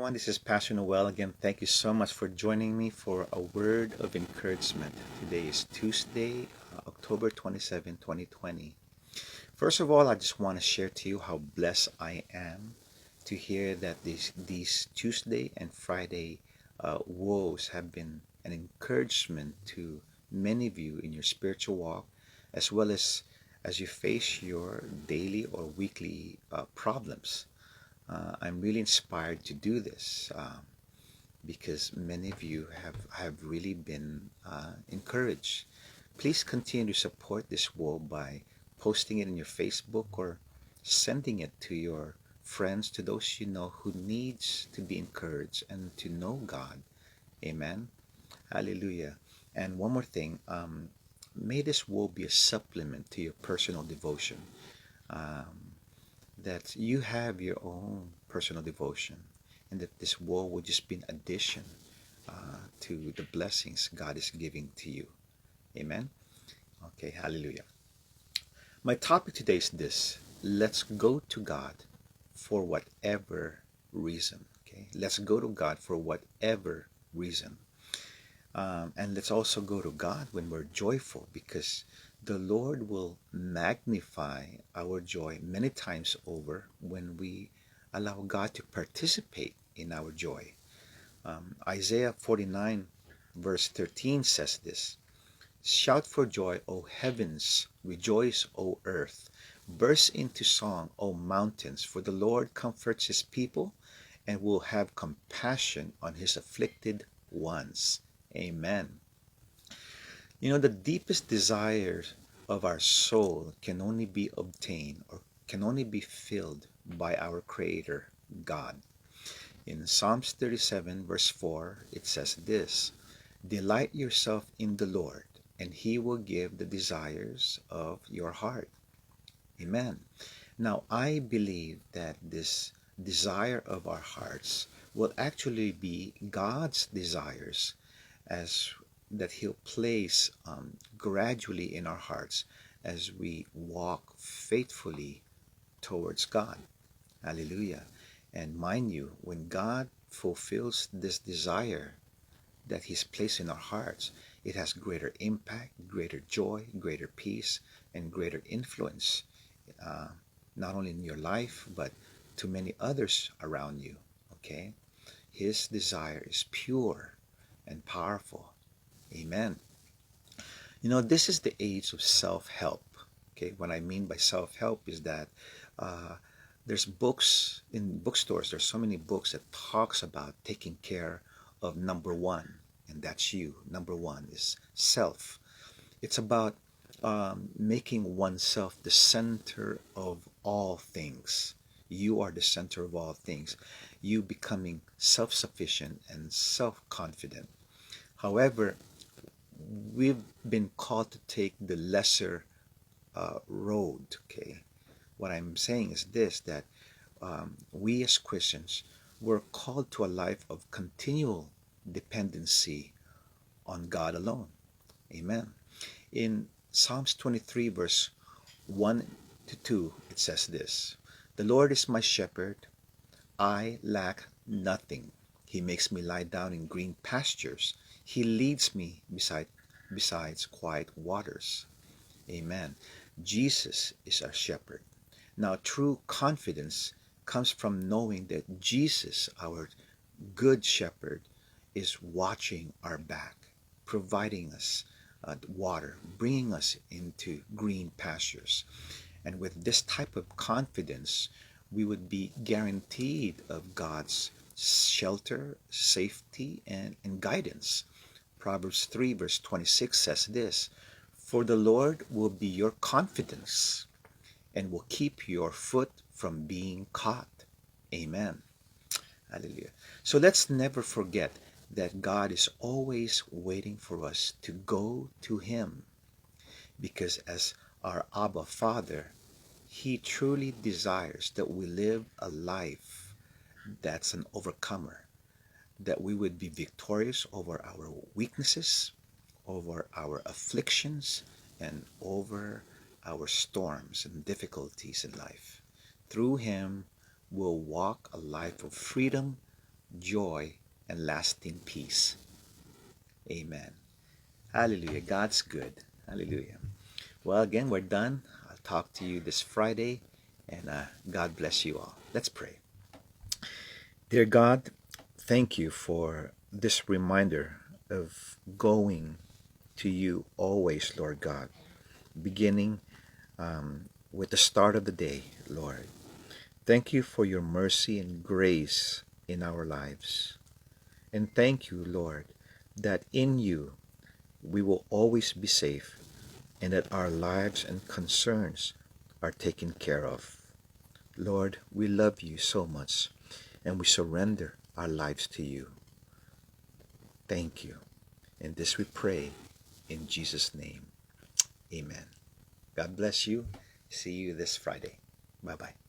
everyone. This is Pasture Noel again. Thank you so much for joining me for a word of encouragement. Today is Tuesday, October 27, 2020. First of all, I just want to share to you how blessed I am to hear that these Tuesday and Friday woes have been an encouragement to many of you in your spiritual walk, as well as you face your daily or weekly problems. I'm really inspired to do this because many of you have really been encouraged. Please continue to support this wall by posting it in your Facebook or sending it to your friends, to those you know who needs to be encouraged and to know God. Amen. Hallelujah. And one more thing, may this wall be a supplement to your personal devotion. Um, that you have your own personal devotion and that this wall will just be an addition to the blessings God is giving to you. Amen. Okay, hallelujah. My topic today is this: let's go to God for whatever reason. Okay, let's go to God for whatever reason. And let's also go to God when we're joyful, because the Lord will magnify our joy many times over when we allow God to participate in our joy. Isaiah 49 verse 13 says this: Shout for joy, O heavens, rejoice, O earth. Burst into song, O mountains, for the Lord comforts his people and will have compassion on his afflicted ones. Amen. You know, the deepest desires of our soul can only be obtained or can only be filled by our Creator, God. In Psalms 37, verse 4, it says this: Delight yourself in the Lord, and He will give the desires of your heart. Amen. Now, I believe that this desire of our hearts will actually be God's desires, as that He'll place gradually in our hearts as we walk faithfully towards God. Hallelujah. And mind you, when God fulfills this desire that He's placed in our hearts, it has greater impact, greater joy, greater peace, and greater influence, uh, not only in your life, but to many others around you. Okay? His desire is pure and powerful. Amen. You know, this is the age of self-help. Okay, what I mean by self-help is that uh, there's books in bookstores. There's so many books that talks about taking care of number one, and that's you. Number one is self. It's about making oneself the center of all things. You are the center of all things. You becoming self-sufficient and self-confident. However, we've been called to take the lesser road. Okay, what I'm saying is this: that we as Christians were called to a life of continual dependency on God alone. Amen. In Psalms 23, verse 1 to 2, it says this: The Lord is my shepherd, I lack nothing. He makes me lie down in green pastures. He leads me besides quiet waters. Amen. Jesus is our shepherd. Now, true confidence comes from knowing that Jesus, our good shepherd, is watching our back, providing us water, bringing us into green pastures. And with this type of confidence, we would be guaranteed of God's shelter, safety, and guidance. Proverbs 3 verse 26 says this: For the Lord will be your confidence and will keep your foot from being caught. Amen. Hallelujah. So let's never forget that God is always waiting for us to go to Him, because as our Abba Father, He truly desires that we live a life that's an overcomer, that we would be victorious over our weaknesses, over our afflictions, and over our storms and difficulties in life. Through Him, we'll walk a life of freedom, joy, and lasting peace. Amen. Hallelujah. God's good. Hallelujah. Well, again, we're done. I'll talk to you this Friday, and God bless you all. Let's pray. Dear God, thank you for this reminder of going to you always, Lord God, beginning with the start of the day, Lord. Thank you for your mercy and grace in our lives. And thank you, Lord, that in you we will always be safe and that our lives and concerns are taken care of. Lord, we love you so much and we surrender our lives to you. Thank you. And this we pray in Jesus' name. Amen. God bless you. See you this Friday. Bye-bye.